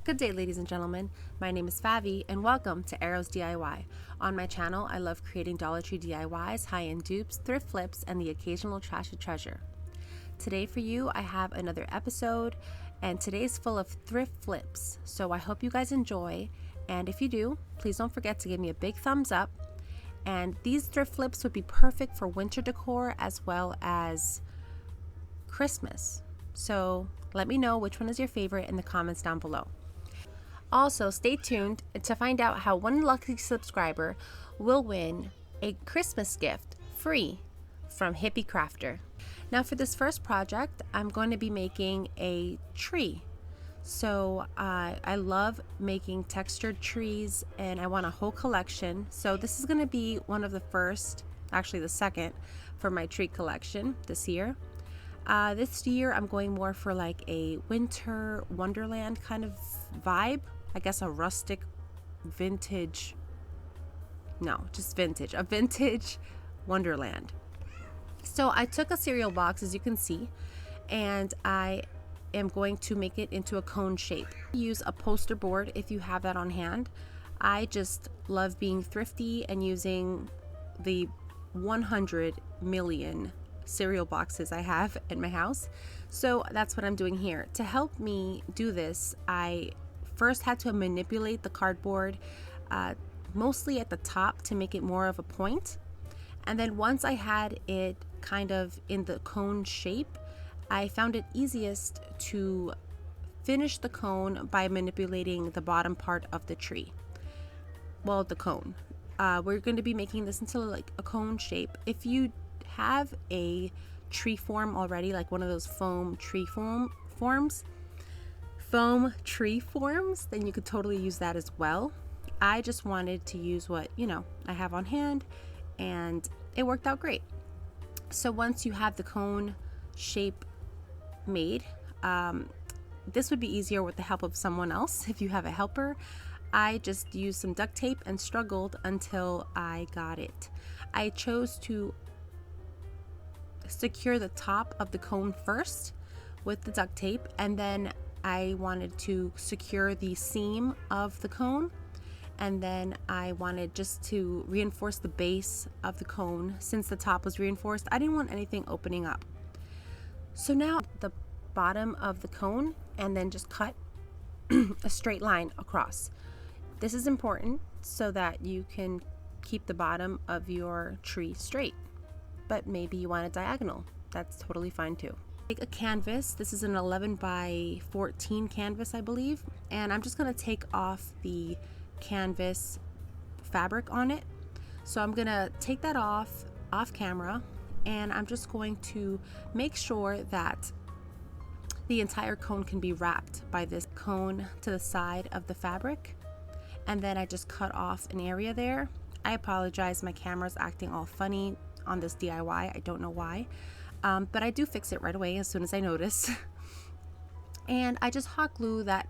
Good day, ladies and gentlemen. My name is Favi, and welcome to Arrows DIY. On my channel, I love creating Dollar Tree DIYs, high-end dupes, thrift flips, and the occasional trashy treasure. Today for you, I have another episode, and today's full of thrift flips. So I hope you guys enjoy, and if you do, please don't forget to give me a big thumbs up. And these thrift flips would be perfect for winter decor as well as Christmas. So let me know which one is your favorite in the comments down below. Also, stay tuned to find out how one lucky subscriber will win a Christmas gift free from Hippie Crafter. Now for this first project, I'm going to be making a tree. So I love making textured trees and I want a whole collection. So this is going to be one of the first, actually the second, for my tree collection this year. This year I'm going more for like a winter wonderland kind of vibe. I guess a rustic vintage, no, just vintage, a vintage wonderland. So I took a cereal box, as you can see, and I am going to make it into a cone shape. Use a poster board if you have that on hand. I just love being thrifty and using the 100 million cereal boxes I have at my house. So that's what I'm doing here. To help me do this, I first had to manipulate the cardboard mostly at the top to make it more of a point. And then once I had it kind of in the cone shape, I found it easiest to finish the cone by manipulating the bottom part of the tree. Well, the cone. We're going to be making this into like a cone shape. If you have a tree form already, like one of those foam tree forms, then you could totally use that as well. I just wanted to use what, I have on hand, and it worked out great. So once you have the cone shape made, this would be easier with the help of someone else if you have a helper. I just used some duct tape and struggled until I got it. I chose to secure the top of the cone first with the duct tape, and then I wanted to secure the seam of the cone, and then I wanted just to reinforce the base of the cone. Since the top was reinforced, I didn't want anything opening up. So now the bottom of the cone, and then just cut a straight line across. This is important so that you can keep the bottom of your tree straight, but maybe you want it diagonal. That's totally fine too. Take a canvas. This is an 11 by 14 canvas, I believe, and I'm just going to take off the canvas fabric on it. So I'm going to take that off camera, and I'm just going to make sure that the entire cone can be wrapped by this cone to the side of the fabric, and then I just cut off an area there. I apologize, my camera's acting all funny on this DIY. I don't know why. But I do fix it right away as soon as I notice. And I just hot glue that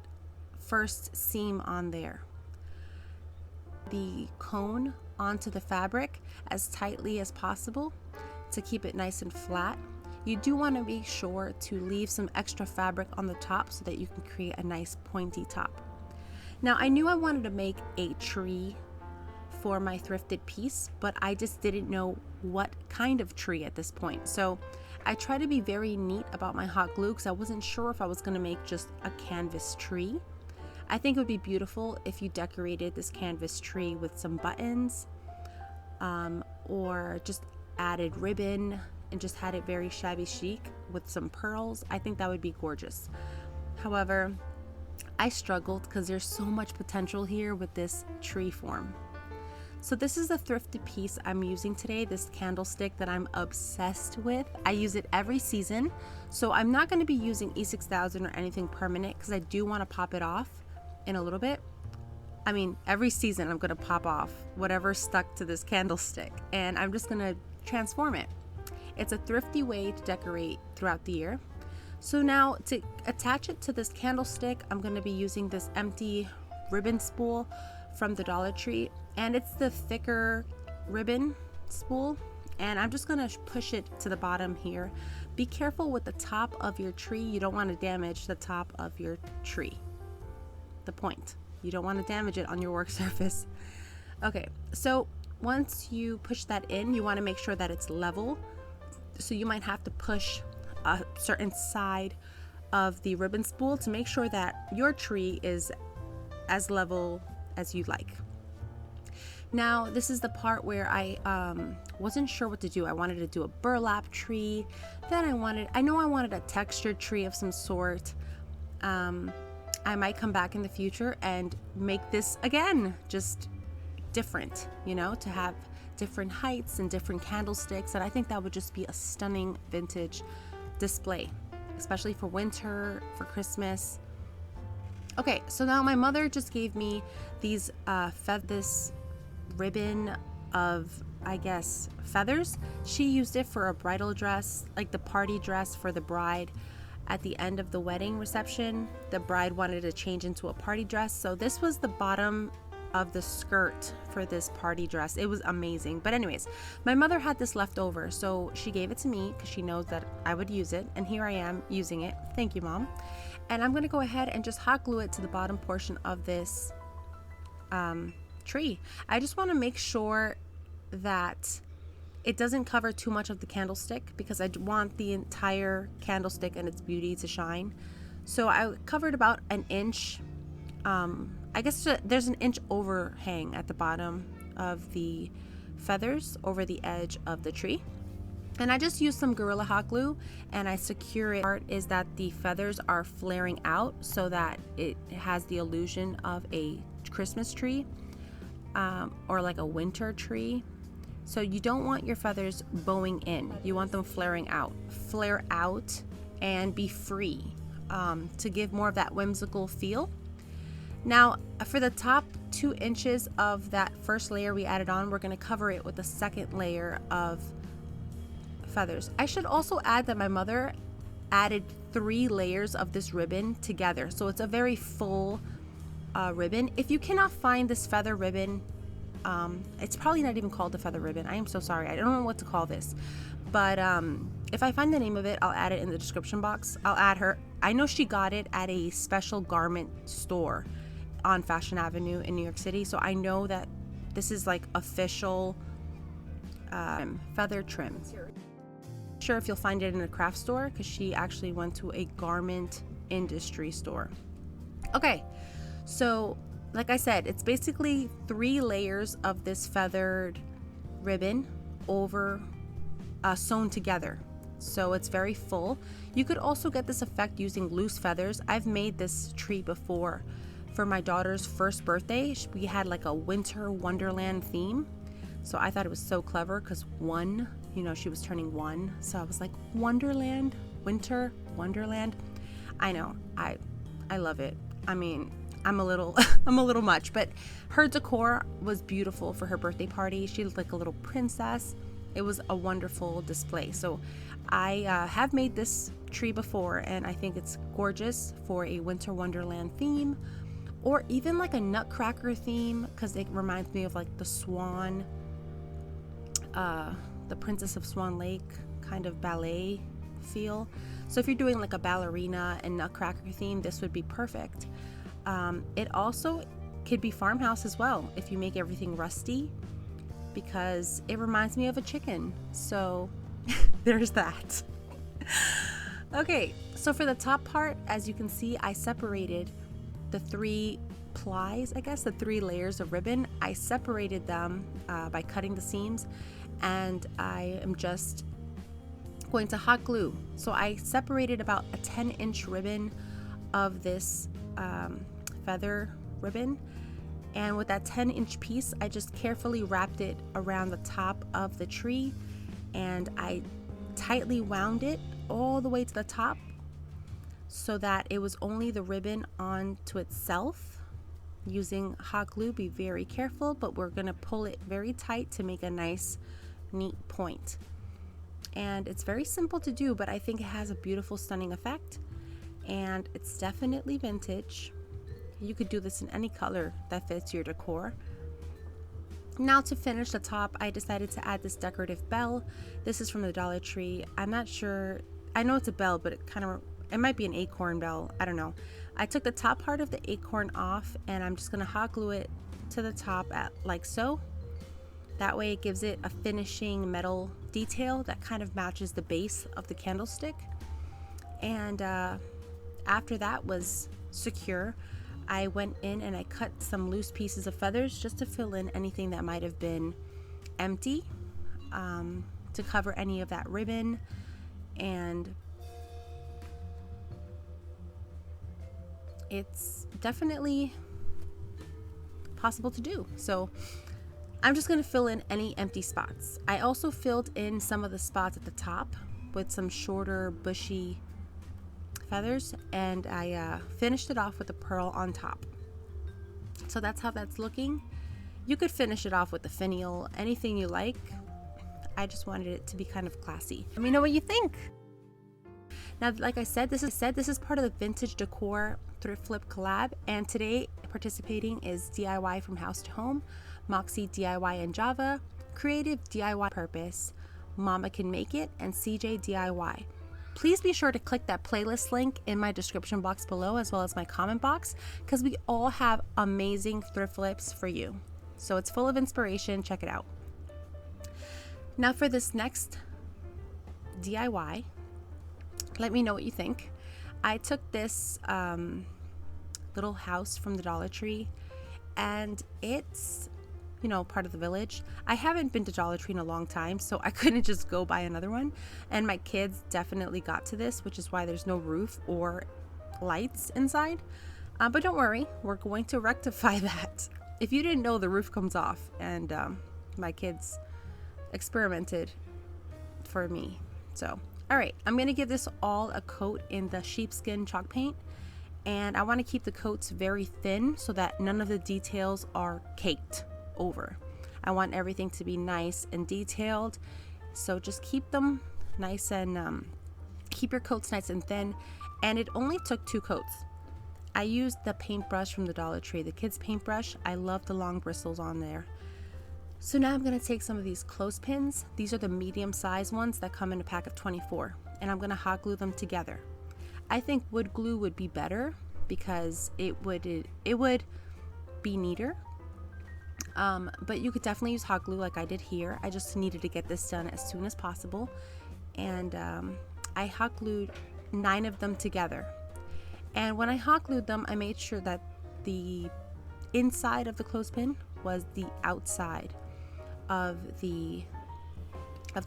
first seam on there. The cone onto the fabric as tightly as possible to keep it nice and flat. You do want to make sure to leave some extra fabric on the top so that you can create a nice pointy top. Now I knew I wanted to make a tree for my thrifted piece, but I just didn't know what kind of tree at this point. So I try to be very neat about my hot glue because I wasn't sure if I was going to make just a canvas tree. I think it would be beautiful if you decorated this canvas tree with some buttons, or just added ribbon and just had it very shabby chic with some pearls. I think that would be gorgeous. However, I struggled because there's so much potential here with this tree form. So this is the thrifted piece I'm using today, this candlestick that I'm obsessed with. I use it every season, so I'm not going to be using E6000 or anything permanent because I do want to pop it off in a little bit. I mean, every season I'm going to pop off whatever's stuck to this candlestick, and I'm just going to transform it. It's a thrifty way to decorate throughout the year. So now to attach it to this candlestick, I'm going to be using this empty ribbon spool from the Dollar Tree, and it's the thicker ribbon spool, and I'm just going to push it to the bottom here. Be careful with the top of your tree. You don't want to damage the top of your tree. the point. You don't want to damage it on your work surface. Okay, so once you push that in, you want to make sure that it's level. So you might have to push a certain side of the ribbon spool to make sure that your tree is as level as you'd like. Now, this is the part where I wasn't sure what to do. I wanted to do a burlap tree. Then I know I wanted a textured tree of some sort. I might come back in the future and make this again, just different, you know, to have different heights and different candlesticks. And I think that would just be a stunning vintage display, especially for winter, for Christmas. Okay, so now my mother just gave me these this ribbon of, I guess, feathers. She used it for a bridal dress, like the party dress for the bride. At the end of the wedding reception, the bride wanted to change into a party dress. So this was the bottom of the skirt for this party dress. It was amazing. But anyways, my mother had this left over, so she gave it to me because she knows that I would use it. And here I am using it. Thank you, Mom. And I'm going to go ahead and just hot glue it to the bottom portion of this tree. I just want to make sure that it doesn't cover too much of the candlestick because I want the entire candlestick and its beauty to shine. So I covered about an inch. I guess there's an inch overhang at the bottom of the feathers over the edge of the tree. And I just used some Gorilla Hot Glue and I secure it. Part is that the feathers are flaring out so that it has the illusion of a Christmas tree or like a winter tree. So you don't want your feathers bowing in. You want them flaring out. Flare out and be free to give more of that whimsical feel. Now, for the top 2 inches of that first layer we added on, we're going to cover it with a second layer of feathers. I should also add that my mother added 3 layers of this ribbon together. So it's a very full ribbon. If you cannot find this feather ribbon, it's probably not even called the feather ribbon. I am so sorry. I don't know what to call this. But if I find the name of it, I'll add it in the description box. I'll add her. I know she got it at a special garment store on Fashion Avenue in New York City. So I know that this is like official feather trim. Sure if you'll find it in a craft store because she actually went to a garment industry store. Okay, so like I said, it's basically 3 layers of this feathered ribbon over sewn together. So it's very full. You could also get this effect using loose feathers. I've made this tree before for my daughter's first birthday. We had like a winter wonderland theme. So I thought it was so clever because she was turning 1. So I was like, Wonderland, winter wonderland. I know, I love it. I mean, I'm a little much, but her decor was beautiful for her birthday party. She looked like a little princess. It was a wonderful display. So I have made this tree before and I think it's gorgeous for a winter wonderland theme or even like a nutcracker theme because it reminds me of like the Swan, the Princess of Swan Lake kind of ballet feel. So if you're doing like a ballerina and nutcracker theme, this would be perfect. It also could be farmhouse as well if you make everything rusty because it reminds me of a chicken. So there's that. Okay, so for the top part, as you can see, I separated the 3 plies, I guess, the 3 layers of ribbon. I separated them by cutting the seams and I am just going to hot glue. So I separated about a 10-inch ribbon of this feather ribbon, and with that 10-inch piece I just carefully wrapped it around the top of the tree and I tightly wound it all the way to the top so that it was only the ribbon onto itself. Using hot glue, be very careful, but we're going to pull it very tight to make a nice neat point. And it's very simple to do, but I think it has a beautiful, stunning effect and it's definitely vintage. You could do this in any color that fits your decor. Now to finish the top, I decided to add this decorative bell. This is from the Dollar Tree. I'm not sure, I know it's a bell, but it might be an acorn bell, I don't know. I took the top part of the acorn off, and I'm just gonna hot glue it to the top at like so. That way it gives it a finishing metal detail that kind of matches the base of the candlestick. And after that was secure, I went in and I cut some loose pieces of feathers just to fill in anything that might have been empty, to cover any of that ribbon. And it's definitely possible to do. So I'm just going to fill in any empty spots. I also filled in some of the spots at the top with some shorter bushy feathers, and I finished it off with a pearl on top. So that's how that's looking. You could finish it off with a finial, anything you like. I just wanted it to be kind of classy. Let me know what you think. Now, like I said, this is part of the Vintage Decor Thrift Flip Collab, and today participating is DIY from House to Home, Moxie DIY and Java, Creative DIY Purpose, Mama Can Make It, and CJ DIY. Please be sure to click that playlist link in my description box below, as well as my comment box, because we all have amazing thrift flips for you. So it's full of inspiration. Check it out. Now for this next DIY, let me know what you think. I took this little house from the Dollar Tree, and it's, you know, part of the village. I haven't been to Dollar Tree in a long time, so I couldn't just go buy another one. And my kids definitely got to this, which is why there's no roof or lights inside. But don't worry, we're going to rectify that. If you didn't know, the roof comes off, and my kids experimented for me. So, all right, I'm gonna give this all a coat in the sheepskin chalk paint, and I want to keep the coats very thin so that none of the details are caked over. I want everything to be nice and detailed, so just keep them nice and keep your coats nice and thin. And it only took 2 coats. I used the paintbrush from the Dollar Tree, the kids paintbrush. I love the long bristles on there. So now I'm going to take some of these clothespins. These are the medium size ones that come in a pack of 24, and I'm going to hot glue them together. I think wood glue would be better because it would be neater. But you could definitely use hot glue like I did here. I just needed to get this done as soon as possible. And I hot glued 9 of them together. And when I hot glued them, I made sure that the inside of the clothespin was the outside of the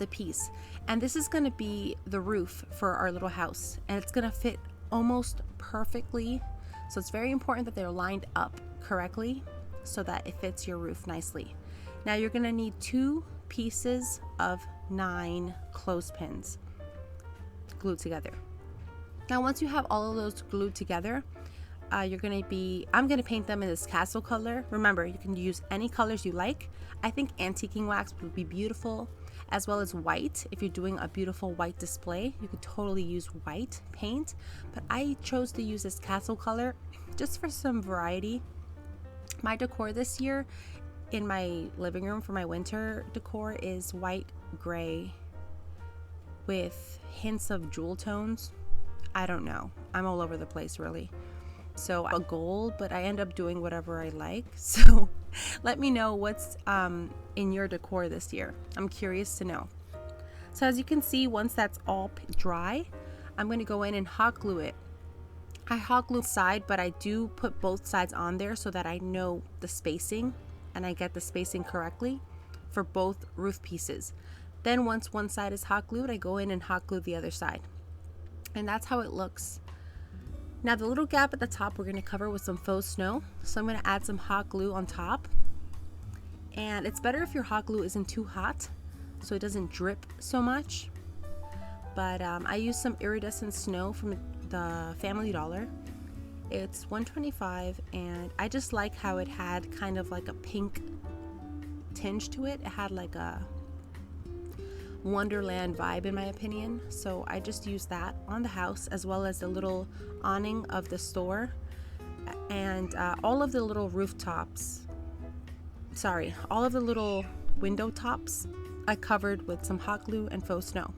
piece. And this is going to be the roof for our little house, and it's going to fit almost perfectly. So it's very important that they're lined up correctly so that it fits your roof nicely. Now you're going to need 2 pieces of 9 clothespins glued together. Now once you have all of those glued together, I'm going to paint them in this castle color. Remember, you can use any colors you like. I think antiquing wax would be beautiful, as well as white. If you're doing a beautiful white display, you could totally use white paint, but I chose to use this castle color just for some variety. My decor this year in my living room for my winter decor is white, gray, with hints of jewel tones. I don't know. I'm all over the place, really. So a gold, but I end up doing whatever I like. So let me know what's in your decor this year. I'm curious to know. So as you can see, once that's all dry, I'm going to go in and hot glue it. I hot glue side, but I do put both sides on there so that I know the spacing and I get the spacing correctly for both roof pieces. Then once one side is hot glued, I go in and hot glue the other side. And that's how it looks. Now the little gap at the top we're going to cover with some faux snow. So I'm going to add some hot glue on top. And it's better if your hot glue isn't too hot so it doesn't drip so much. But I used some iridescent snow from the Family Dollar. It's $1.25, and I just like how it had kind of like a pink tinge to it. It had like a Wonderland vibe in my opinion, so I just used that on the house, as well as the little awning of the store, and all of the little window tops I covered with some hot glue and faux snow.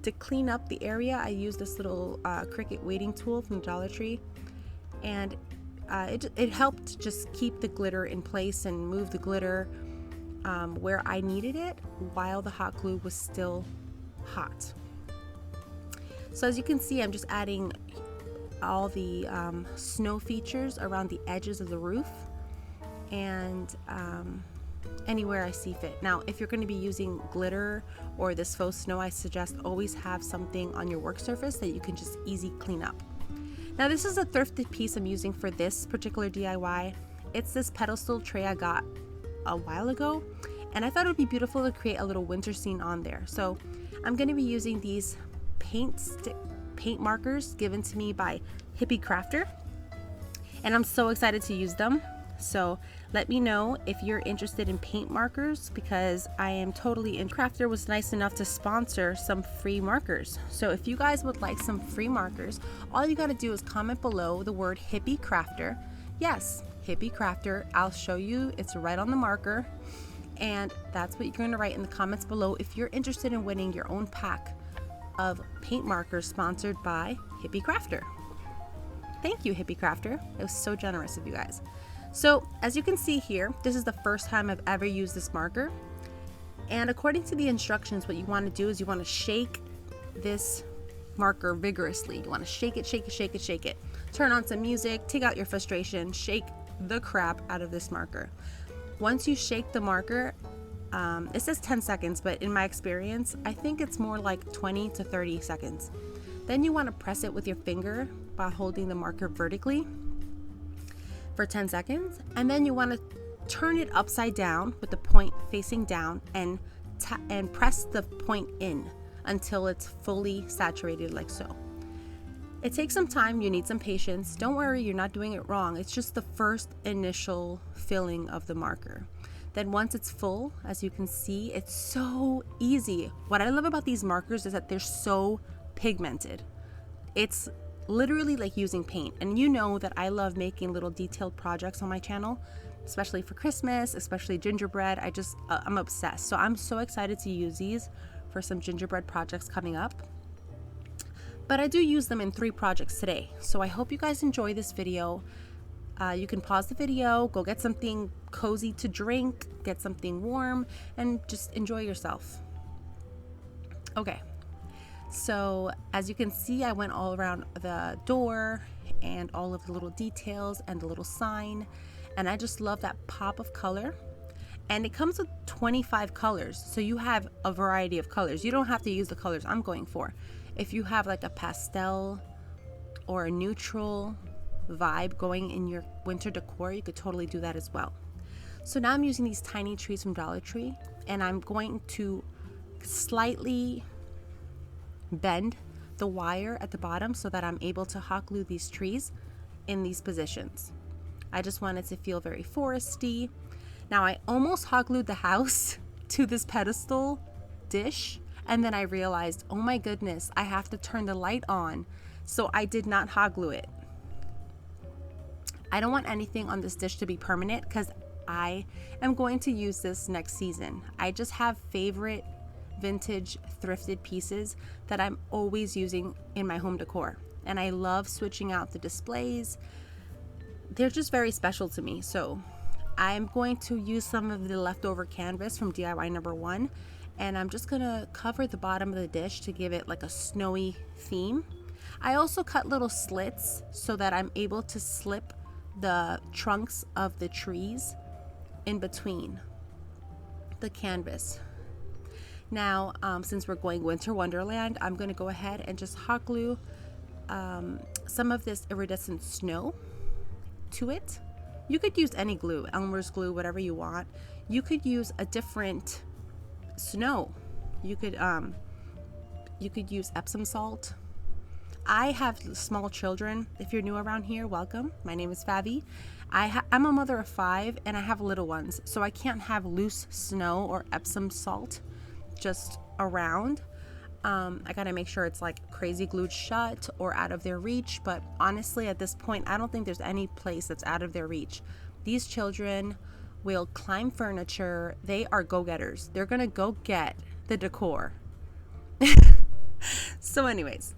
to clean up the area, I use this little Cricut weighting tool from Dollar Tree, and it helped just keep the glitter in place and move the glitter where I needed it while the hot glue was still hot. So as you can see, I'm just adding all the snow features around the edges of the roof and anywhere I see fit. Now, if you're going to be using glitter or this faux snow, I suggest always have something on your work surface that you can just easy clean up. Now, this is a thrifted piece I'm using for this particular DIY. It's this pedestal tray I got a while ago, and I thought it would be beautiful to create a little winter scene on there. So I'm going to be using these paint markers given to me by Hippie Crafter, and I'm so excited to use them. So let me know if you're interested in paint markers, because I am totally in. Crafter was nice enough to sponsor some free markers. So if you guys would like some free markers, all you got to do is comment below the word Hippie Crafter. Yes, Hippie Crafter. I'll show you. It's right on the marker. And that's what you're going to write in the comments below if you're interested in winning your own pack of paint markers sponsored by Hippie Crafter. Thank you, Hippie Crafter. It was so generous of you guys. So as you can see here, this is the first time I've ever used this marker. And according to the instructions, what you want to do is you want to shake this marker vigorously. You want to shake it, shake it, shake it, shake it. Turn on some music, take out your frustration, shake the crap out of this marker. Once you shake the marker, it says 10 seconds, but in my experience, I think it's more like 20 to 30 seconds. Then you want to press it with your finger by holding the marker vertically for 10 seconds, and then you want to turn it upside down with the point facing down and press the point in until it's fully saturated, like so. It takes some time, you need some patience. Don't worry, you're not doing it wrong. It's just the first initial filling of the marker. Then once it's full, as you can see, it's so easy. What I love about these markers is that they're so pigmented. It's literally like using paint, and you know that I love making little detailed projects on my channel, especially for Christmas, especially gingerbread. I'm obsessed. So I'm so excited to use these for some gingerbread projects coming up. But I do use them in 3 projects today. So I hope you guys enjoy this video. You can pause the video, go get something cozy to drink, get something warm, and just enjoy yourself. Okay. So as you can see, I went all around the door and all of the little details and the little sign, and I just love that pop of color. And it comes with 25 colors, so you have a variety of colors. You don't have to use the colors I'm going for. If you have like a pastel or a neutral vibe going in your winter decor, you could totally do that as well. So now I'm using these tiny trees from Dollar Tree, and I'm going to slightly bend the wire at the bottom so that I'm able to hot glue these trees in these positions. I just want it to feel very foresty. Now I almost hot glued the house to this pedestal dish, and then I realized, oh my goodness, I have to turn the light on, so I did not hot glue it. I don't want anything on this dish to be permanent because I am going to use this next season. I just have favorite vintage thrifted pieces that I'm always using in my home decor, and I love switching out the displays. They're just very special to me. So I'm going to use some of the leftover canvas from DIY number 1, and I'm just gonna cover the bottom of the dish to give it like a snowy theme. I also cut little slits so that I'm able to slip the trunks of the trees in between the canvas. Now, since we're going winter wonderland, I'm going to go ahead and just hot glue some of this iridescent snow to it. You could use any glue, Elmer's glue, whatever you want. You could use a different snow. You could use Epsom salt. I have small children. If you're new around here, welcome. My name is Favi. I'm a mother of 5, and I have little ones, so I can't have loose snow or Epsom salt just around. I gotta make sure it's like crazy glued shut or out of their reach, but honestly at this point I don't think there's any place that's out of their reach. These children will climb furniture. They are go-getters. They're gonna go get the decor. So anyways,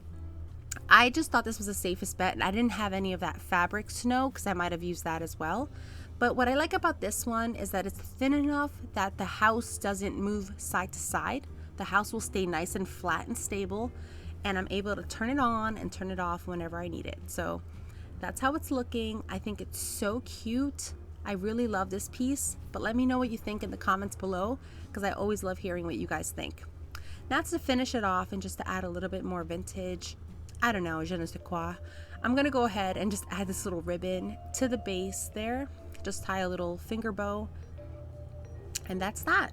I just thought this was the safest bet, and I didn't have any of that fabric snow because I might have used that as well. But what I like about this one is that it's thin enough that the house doesn't move side to side. The house will stay nice and flat and stable, and I'm able to turn it on and turn it off whenever I need it. So that's how it's looking. I think it's so cute. I really love this piece, but let me know what you think in the comments below because I always love hearing what you guys think. Now to finish it off and just to add a little bit more vintage, I don't know, je ne sais quoi, I'm gonna go ahead and just add this little ribbon to the base there. Just tie a little finger bow, and that's that.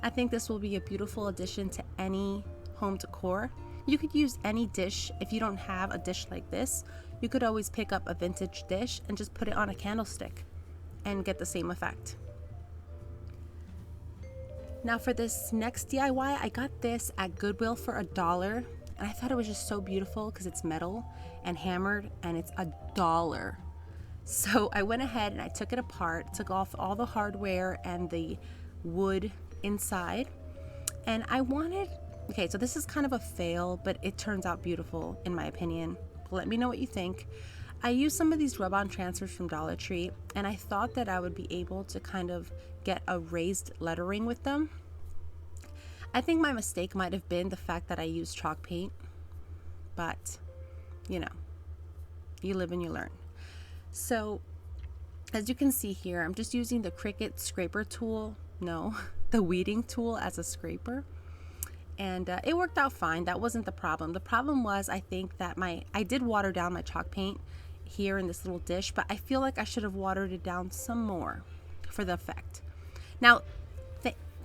I think this will be a beautiful addition to any home decor. You could use any dish. If you don't have a dish like this, you could always pick up a vintage dish and just put it on a candlestick and get the same effect. Now for this next DIY, I got this at Goodwill for $1, and I thought it was just so beautiful because it's metal and hammered, and it's $1. So I went ahead and I took it apart, took off all the hardware and the wood inside, and I wanted, okay, so this is kind of a fail, but it turns out beautiful in my opinion. Let me know what you think. I used some of these rub-on transfers from Dollar Tree, and I thought that I would be able to kind of get a raised lettering with them. I think my mistake might have been the fact that I used chalk paint, but you know, you live and you learn. So as you can see here, I'm just using the Cricut scraper tool, the weeding tool as a scraper, and it worked out fine. That wasn't the problem. The problem was, I think that I did water down my chalk paint here in this little dish, but I feel like I should have watered it down some more for the effect. Now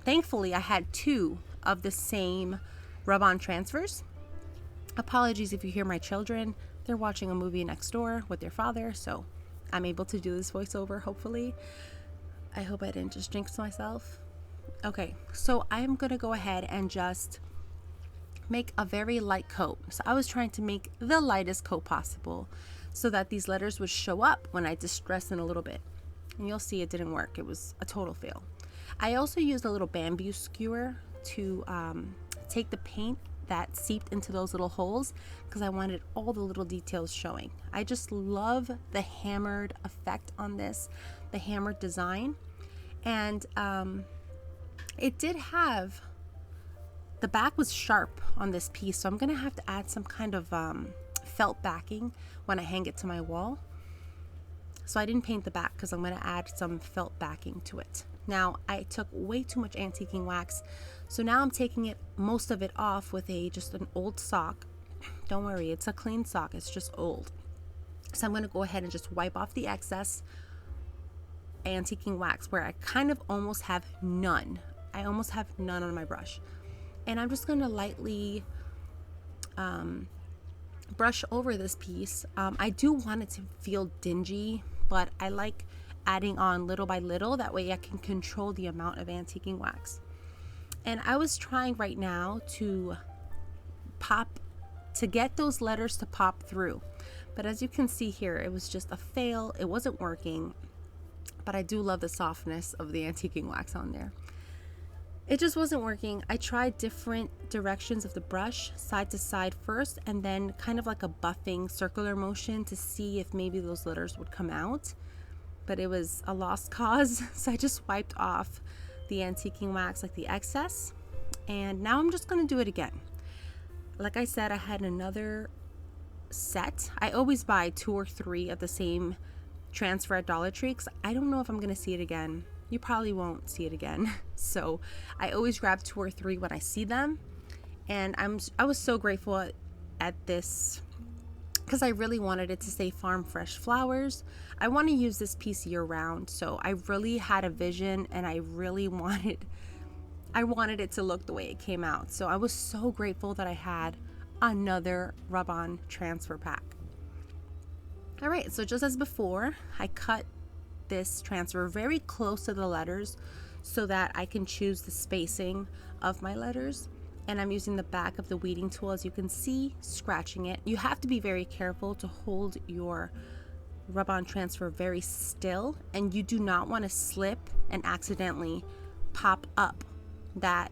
thankfully I had 2 of the same rub-on transfers. Apologies if you hear my children. They're watching a movie next door with their father, so I'm able to do this voiceover, hopefully. I hope I didn't just jinx myself. Okay, so I'm gonna go ahead and just make a very light coat. So I was trying to make the lightest coat possible so that these letters would show up when I distress in a little bit. And you'll see it didn't work. It was a total fail. I also used a little bamboo skewer to take the paint that seeped into those little holes because I wanted all the little details showing. I just love the hammered effect on this, the hammered design. And it did have, the back was sharp on this piece, so I'm gonna have to add some kind of felt backing when I hang it to my wall. So I didn't paint the back because I'm gonna add some felt backing to it. Now I took way too much antiquing wax, so now I'm taking most of it off with just an old sock. Don't worry, it's a clean sock, it's just old. So I'm going to go ahead and just wipe off the excess antiquing wax where I kind of almost have none. I almost have none on my brush. And I'm just going to lightly brush over this piece. I do want it to feel dingy, but I like adding on little by little. That way I can control the amount of antiquing wax. And I was trying right now to get those letters to pop through. But as you can see here, it was just a fail. It wasn't working. But I do love the softness of the antiquing wax on there. It just wasn't working. I tried different directions of the brush, side to side first, and then kind of like a buffing circular motion to see if maybe those letters would come out. But it was a lost cause. So I just wiped off the antiquing wax, like the excess. And now I'm just going to do it again. Like I said, I had another set. I always buy 2 or 3 of the same transfer at Dollar Tree because I don't know if I'm going to see it again. You probably won't see it again. So I always grab 2 or 3 when I see them. And I was so grateful at this because I really wanted it to say Farm Fresh Flowers. I want to use this piece year round. So I really had a vision and I really wanted it to look the way it came out. So I was so grateful that I had another rub-on transfer pack. All right, so just as before, I cut this transfer very close to the letters so that I can choose the spacing of my letters. And I'm using the back of the weeding tool, as you can see, scratching it. You have to be very careful to hold your rub-on transfer very still, and you do not want to slip and accidentally pop up that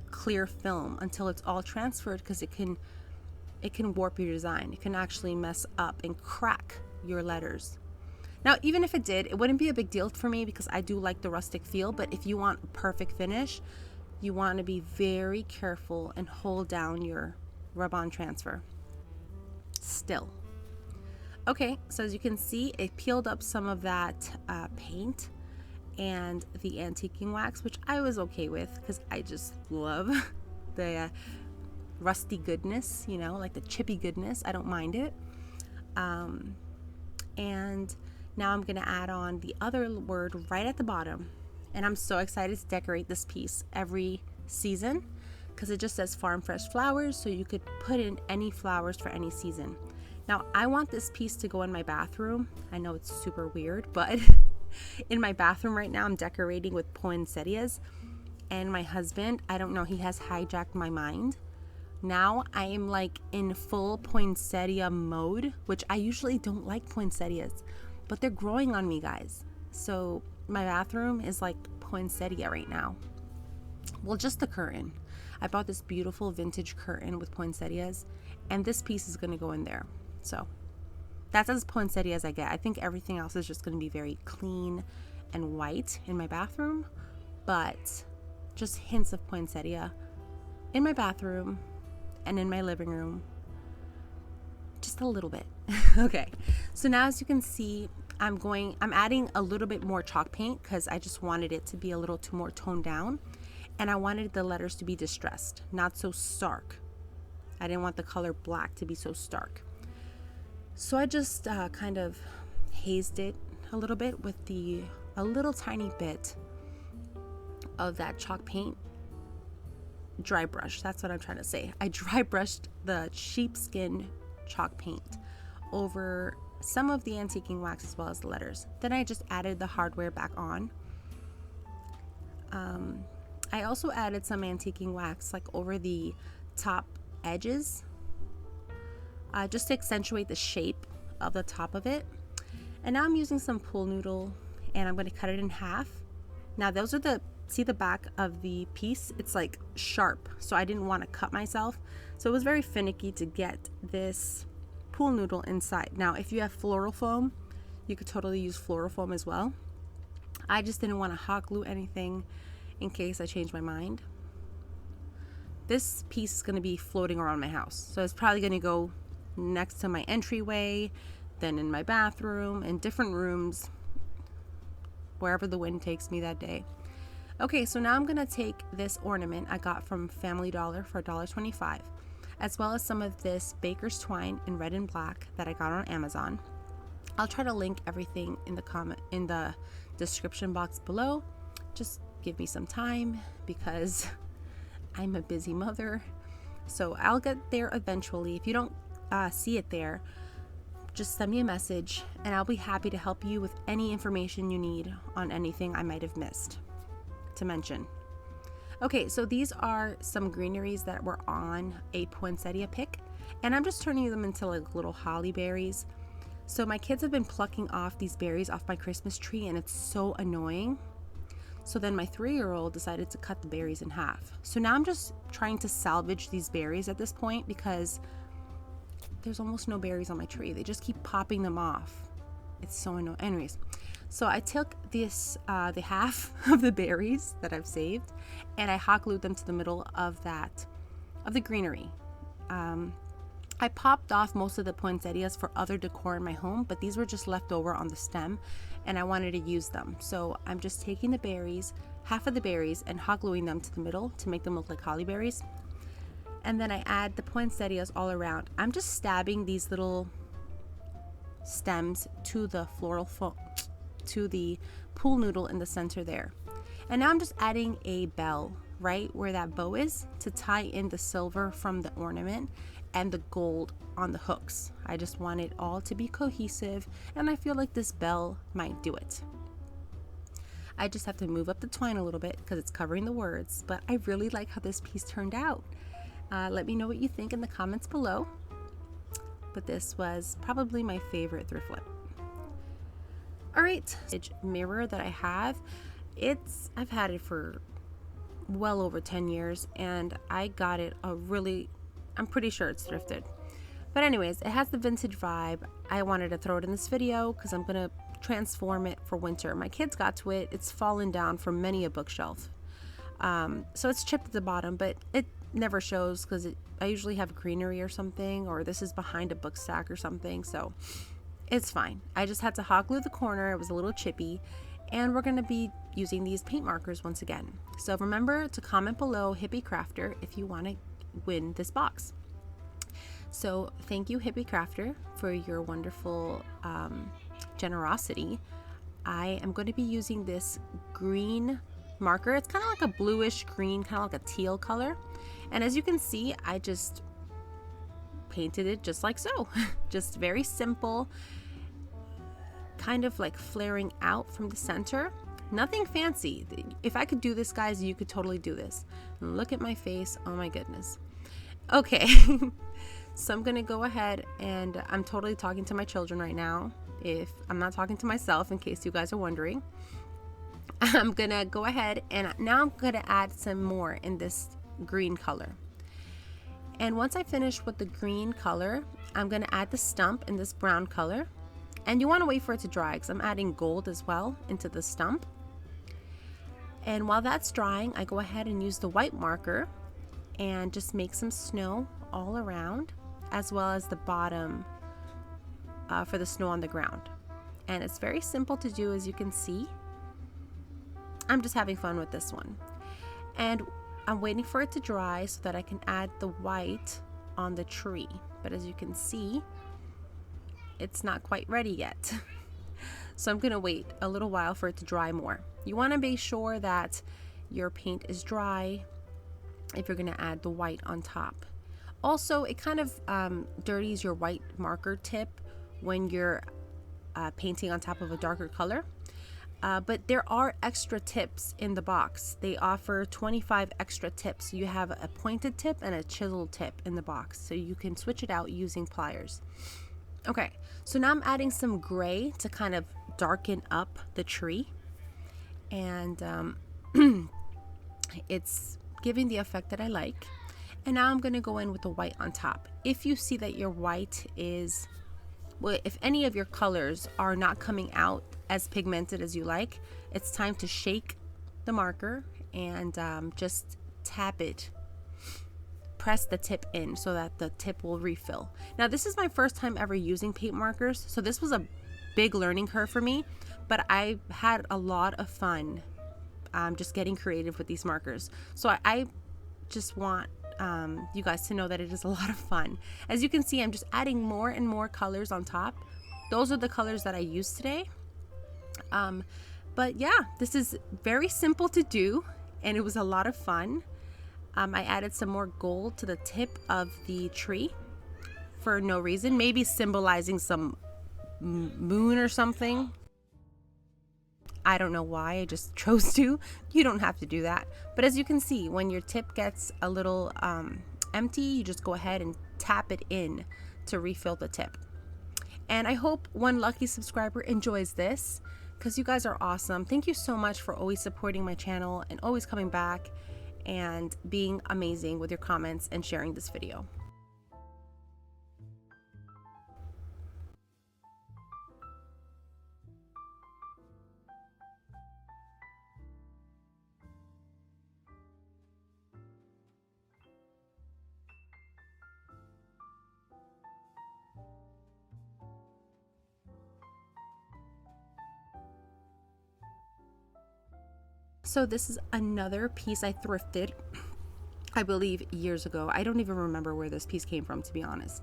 clear film until it's all transferred, because it can warp your design. It can actually mess up and crack your letters. Now, even if it did, it wouldn't be a big deal for me because I do like the rustic feel, but if you want a perfect finish, you want to be very careful and hold down your rub-on transfer. Still. Okay, so as you can see, it peeled up some of that paint and the antiquing wax, which I was okay with because I just love the rusty goodness, you know, like the chippy goodness. I don't mind it. And now I'm gonna add on the other word right at the bottom, and I'm so excited to decorate this piece every season because it just says farm fresh flowers, so you could put in any flowers for any season. Now I want this piece to go in my bathroom. I know it's super weird, but in my bathroom right now I'm decorating with poinsettias, and my husband, I don't know, he has hijacked my mind. Now I am like in full poinsettia mode, which I usually don't like poinsettias, but they're growing on me, guys. So my bathroom is like poinsettia right now. Well, just the curtain. I bought this beautiful vintage curtain with poinsettias, and this piece is going to go in there. So that's as poinsettia as I get. I think everything else is just going to be very clean and white in my bathroom, but just hints of poinsettia in my bathroom and in my living room, just a little bit. Okay, so now as you can see, I'm adding a little bit more chalk paint because I just wanted it to be a little more toned down, and I wanted the letters to be distressed, not so stark. I didn't want the color black to be so stark. So I just kind of hazed it a little bit with a little tiny bit of that chalk paint. Dry brush, that's what I'm trying to say. I dry brushed the sheepskin chalk paint over some of the antiquing wax as well as the letters. Then I just added the hardware back on. I also added some antiquing wax like over the top edges, just to accentuate the shape of the top of it. And now I'm using some pool noodle, and I'm going to cut it in half. Now those are see the back of the piece, it's like sharp, so I didn't want to cut myself, so it was very finicky to get this pool noodle inside. Now if you have floral foam, you could totally use floral foam as well. I just didn't want to hot glue anything in case I change my mind. This piece is going to be floating around my house, so it's probably going to go next to my entryway, then in my bathroom, in different rooms, wherever the wind takes me that day. Okay, so now I'm gonna take this ornament I got from Family Dollar for $1.25, as well as some of this baker's twine in red and black that I got on Amazon. I'll try to link everything in the description box below. Just give me some time because I'm a busy mother. So I'll get there eventually. If you don't see it there, just send me a message and I'll be happy to help you with any information you need on anything I might have missed to mention. Okay, so these are some greeneries that were on a poinsettia pick, and I'm just turning them into like little holly berries. So my kids have been plucking off these berries off my Christmas tree, and it's so annoying. So then my 3-year-old decided to cut the berries in half. So now I'm just trying to salvage these berries at this point because there's almost no berries on my tree. They just keep popping them off. It's so annoying. Anyways, so I took this, the half of the berries that I've saved, and I hot glued them to the middle of the greenery. I popped off most of the poinsettias for other decor in my home, but these were just left over on the stem, and I wanted to use them. So I'm just taking the berries, half of the berries, and hot gluing them to the middle to make them look like holly berries. And then I add the poinsettias all around. I'm just stabbing these little stems to the to the pool noodle in the center there. And now I'm just adding a bell right where that bow is to tie in the silver from the ornament and the gold on the hooks. I just want it all to be cohesive, and I feel like this bell might do it. I just have to move up the twine a little bit because it's covering the words, but I really like how this piece turned out. Let me know what you think in the comments below. But this was probably my favorite thrift flip. All right, mirror that I have, I've had it for well over 10 years, and I got it I'm pretty sure it's thrifted. But anyways, it has the vintage vibe. I wanted to throw it in this video because I'm gonna transform it for winter. My kids got to it. It's fallen down from many a bookshelf. So it's chipped at the bottom, but it never shows because I usually have greenery or something, or this is behind a book stack or something, so it's fine. I just had to hot glue the corner. It was a little chippy, and we're going to be using these paint markers once again. So remember to comment below Hippie Crafter if you want to win this box. So thank you, Hippie Crafter, for your wonderful generosity. I am going to be using this green marker. It's kind of like a bluish green, kind of like a teal color. And as you can see, I just painted it just like so. Just very simple, kind of like flaring out from the center. Nothing fancy. If I could do this, guys, you could totally do this. And look at my face. Oh my goodness. Okay. So I'm gonna go ahead, and I'm totally talking to my children right now. If I'm not talking to myself, in case you guys are wondering. I'm gonna go ahead, and now I'm gonna add some more in this green color. And once I finish with the green color, I'm gonna add the stump in this brown color. And you want to wait for it to dry because I'm adding gold as well into the stump. And while that's drying, I go ahead and use the white marker and just make some snow all around, as well as the bottom for the snow on the ground. And it's very simple to do, as you can see. I'm just having fun with this one. And I'm waiting for it to dry so that I can add the white on the tree. But as you can see, it's not quite ready yet. So I'm gonna wait a little while for it to dry more. You wanna make sure that your paint is dry if you're gonna add the white on top. Also, it kind of dirties your white marker tip when you're painting on top of a darker color. But there are extra tips in the box. They offer 25 extra tips. You have a pointed tip and a chiseled tip in the box, so you can switch it out using pliers. Okay, so now I'm adding some gray to kind of darken up the tree, and it's giving the effect that I like. And now I'm going to go in with the white on top. If you see that your white is, well, if any of your colors are not coming out as pigmented as you like, it's time to shake the marker and just tap it. Press the tip in so that the tip will refill. Now, this is my first time ever using paint markers, so this was a big learning curve for me, but I had a lot of fun just getting creative with these markers. So I just want you guys to know that it is a lot of fun. As you can see, I'm just adding more and more colors on top. Those are the colors that I used today. But yeah, this is very simple to do, and it was a lot of fun. I added some more gold to the tip of the tree for no reason, maybe symbolizing some moon or something. I don't know why, I just chose to. You don't have to do that. But as you can see, when your tip gets a little empty, you just go ahead and tap it in to refill the tip. And I hope one lucky subscriber enjoys this, because you guys are awesome. Thank you so much for always supporting my channel and always coming back and being amazing with your comments and sharing this video. So this is another piece I thrifted, I believe years ago. I don't even remember where this piece came from, to be honest.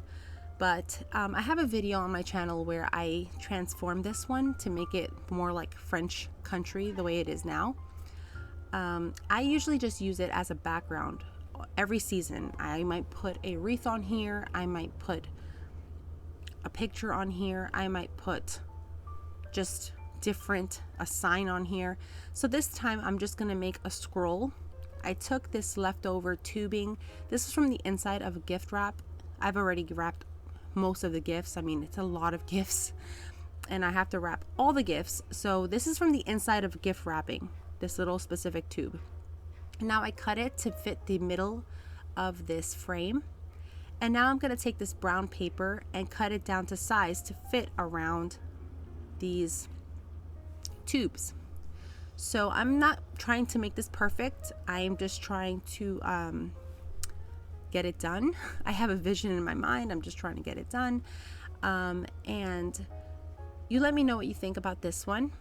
But I have a video on my channel where I transformed this one to make it more like French country, the way it is now. I usually just use it as a background every season. I might put a wreath on here. I might put a picture on here. I might put just a sign on here. So this time I'm just gonna make a scroll. I took this leftover tubing. This is from the inside of a gift wrap. I've already wrapped most of the gifts. I mean, it's a lot of gifts, and I have to wrap all the gifts. So this is from the inside of gift wrapping, this little specific tube. Now I cut it to fit the middle of this frame. And now I'm going to take this brown paper and cut it down to size to fit around these tubes. So I'm not trying to make this perfect. I am just trying to get it done. I have a vision in my mind. I'm just trying to get it done. And you let me know what you think about this one.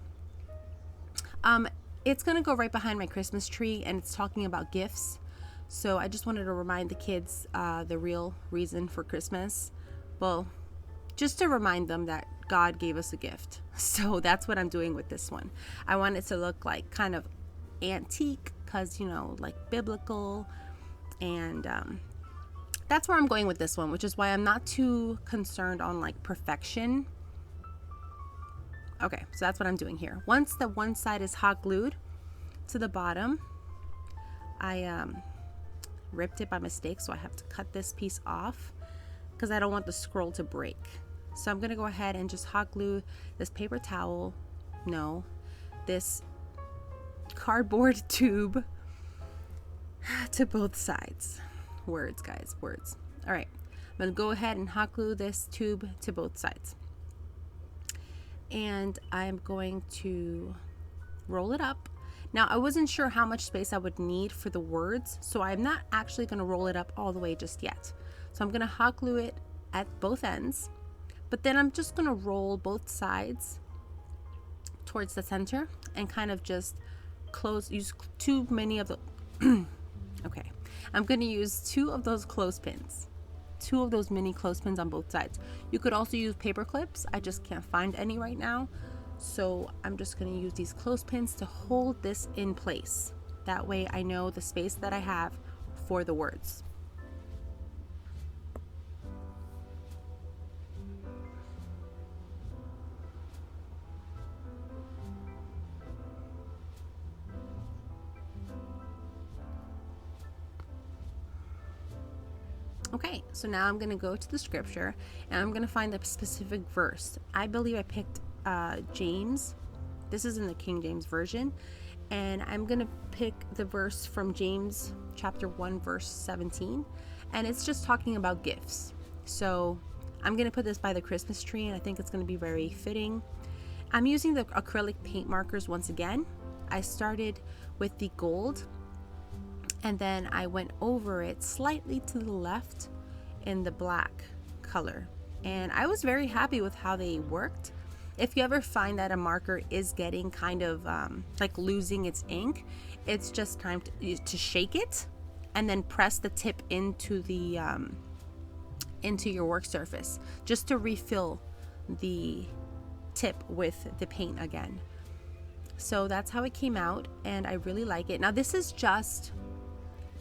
It's going to go right behind my Christmas tree, and it's talking about gifts. So I just wanted to remind the kids the real reason for Christmas. Well, just to remind them that God gave us a gift. So that's what I'm doing with this one. I want it to look like kind of antique, because, you know, like biblical. And that's where I'm going with this one, which is why I'm not too concerned on like perfection. Okay, so that's what I'm doing here. Once the one side is hot glued to the bottom, I ripped it by mistake, so I have to cut this piece off because I don't want the scroll to break. So I'm gonna go ahead and just hot glue this paper towel, this cardboard tube to both sides. Words, guys, words. All right, I'm gonna go ahead and hot glue this tube to both sides. And I'm going to roll it up. Now, I wasn't sure how much space I would need for the words, so I'm not actually going to roll it up all the way just yet. So I'm going to hot glue it at both ends, but then I'm just going to roll both sides towards the center and kind of just use too many of the okay, I'm going to use 2 of those clothespins. 2 of those mini clothespins on both sides. You could also use paper clips. I just can't find any right now. So I'm just going to use these clothespins to hold this in place. That way I know the space that I have for the words. Okay, so now I'm going to go to the scripture and I'm going to find a specific verse. I believe I picked James. This is in the King James Version. And I'm going to pick the verse from James chapter 1, verse 17. And it's just talking about gifts. So I'm going to put this by the Christmas tree, and I think it's going to be very fitting. I'm using the acrylic paint markers once again. I started with the gold, and then I went over it slightly to the left in the black color. And I was very happy with how they worked. If you ever find that a marker is getting kind of like losing its ink, it's just time to shake it and then press the tip into the into your work surface just to refill the tip with the paint again. So that's how it came out, and I really like it. Now this is just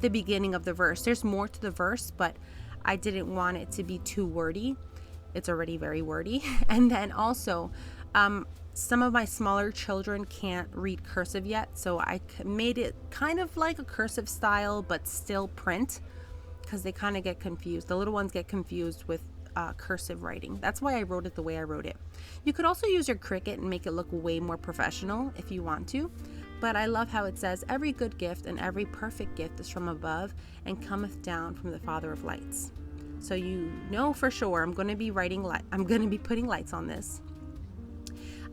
the beginning of the verse. There's more to the verse, but I didn't want it to be too wordy. It's already very wordy. And then also, some of my smaller children can't read cursive yet, so I made it kind of like a cursive style, but still print, because they kind of get confused. The little ones get confused with cursive writing. That's why I wrote it the way I wrote it. You could also use your Cricut and make it look way more professional if you want to, but I love how it says, "Every good gift and every perfect gift is from above and cometh down from the Father of lights." So you know for sure I'm going to be putting lights on this.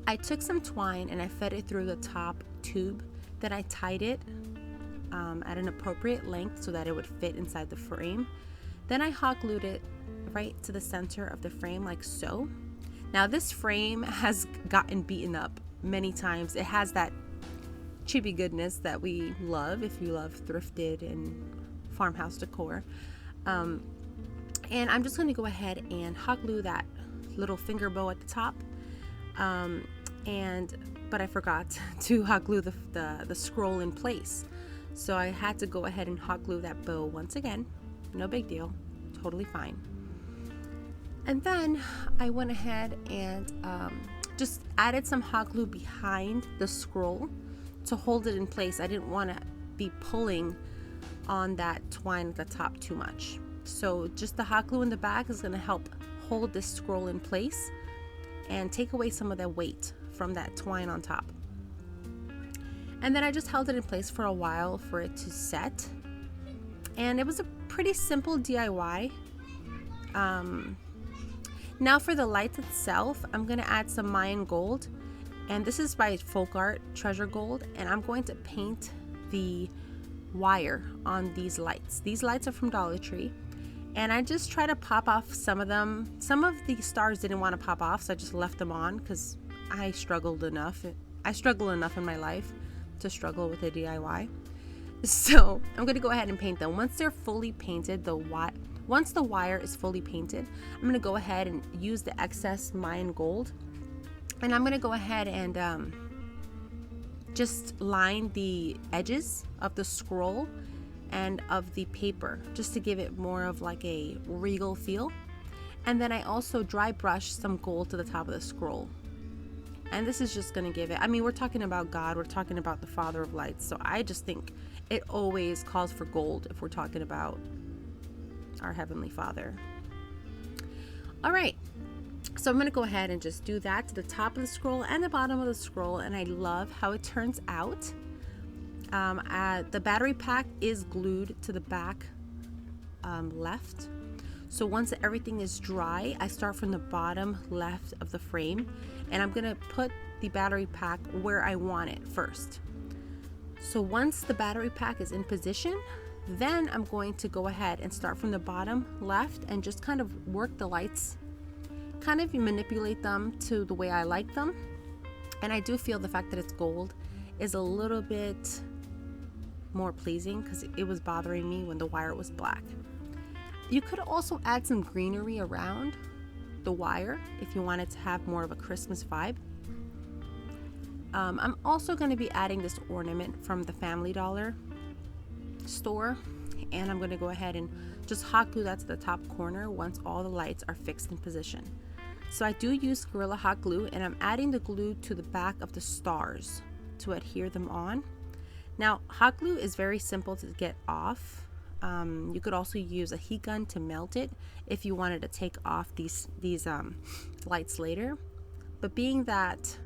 I took some twine and I fed it through the top tube. Then I tied it at an appropriate length so that it would fit inside the frame. Then I hot glued it right to the center of the frame, like so. Now this frame has gotten beaten up many times. It has that chibi goodness that we love if you love thrifted and farmhouse decor. And I'm just going to go ahead and hot glue that little finger bow at the top. But I forgot to hot glue the scroll in place. So I had to go ahead and hot glue that bow once again. No big deal. Totally fine. And then I went ahead and just added some hot glue behind the scroll to hold it in place. I didn't want to be pulling on that twine at the top too much. So just the hot glue in the back is going to help hold this scroll in place and take away some of the weight from that twine on top. And then I just held it in place for a while for it to set. And it was a pretty simple DIY. Now for the lights itself, I'm going to add some Mayan gold. And this is by Folk Art Treasure Gold. And I'm going to paint the wire on these lights. These lights are from Dollar Tree. And I just try to pop off some of them. Some of the stars didn't want to pop off, so I just left them on because I struggle enough in my life to struggle with a DIY. So I'm going to go ahead and paint them. Once they're fully painted, once the wire is fully painted, I'm going to go ahead and use the excess Mayan gold. And I'm going to go ahead and just line the edges of the scroll and of the paper, just to give it more of like a regal feel. And then I also dry brush some gold to the top of the scroll. And this is just going to give it, I mean, we're talking about God, we're talking about the Father of Lights, so I just think it always calls for gold if we're talking about our Heavenly Father. All right, so I'm going to go ahead and just do that to the top of the scroll and the bottom of the scroll, and I love how it turns out. The battery pack is glued to the back left. So once everything is dry, I start from the bottom left of the frame, and I'm going to put the battery pack where I want it first. So once the battery pack is in position, then I'm going to go ahead and start from the bottom left and just kind of work the lights, kind of manipulate them to the way I like them. And I do feel the fact that it's gold is a little bit more pleasing because it was bothering me when the wire was black. You could also add some greenery around the wire if you wanted to have more of a Christmas vibe. I'm also going to be adding this ornament from the Family Dollar store, and I'm going to go ahead and just hot glue that to the top corner once all the lights are fixed in position. So I do use Gorilla Hot Glue, and I'm adding the glue to the back of the stars to adhere them on. Now, hot glue is very simple to get off. You could also use a heat gun to melt it if you wanted to take off these lights later. But being that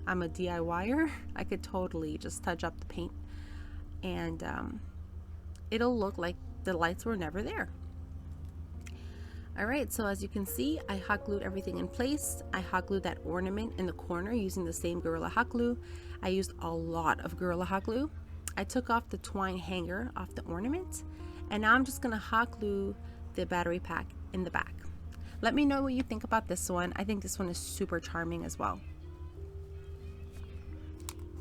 I'm a DIYer, I could totally just touch up the paint and it'll look like the lights were never there. Alright, so as you can see, I hot glued everything in place. I hot glued that ornament in the corner using the same Gorilla Hot Glue. I used a lot of Gorilla Hot Glue. I took off the twine hanger off the ornament, and now I'm just going to hot glue the battery pack in the back. Let me know what you think about this one. I think this one is super charming as well.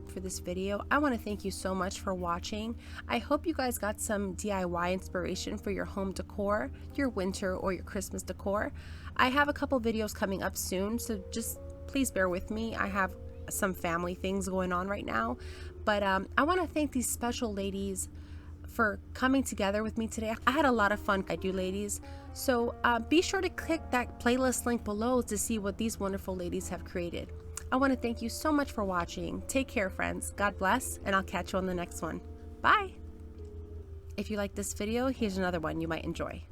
For this video, I want to thank you so much for watching. I hope you guys got some DIY inspiration for your home decor, your winter or your Christmas decor. I have a couple videos coming up soon, so just please bear with me. I have some family things going on right now, but I want to thank these special ladies for coming together with me today. I had a lot of fun. I do, ladies. So be sure to click that playlist link below to see what these wonderful ladies have created. I want to thank you so much for watching. Take care, friends. God bless, and I'll catch you on the next one. Bye. If you like this video, here's another one you might enjoy.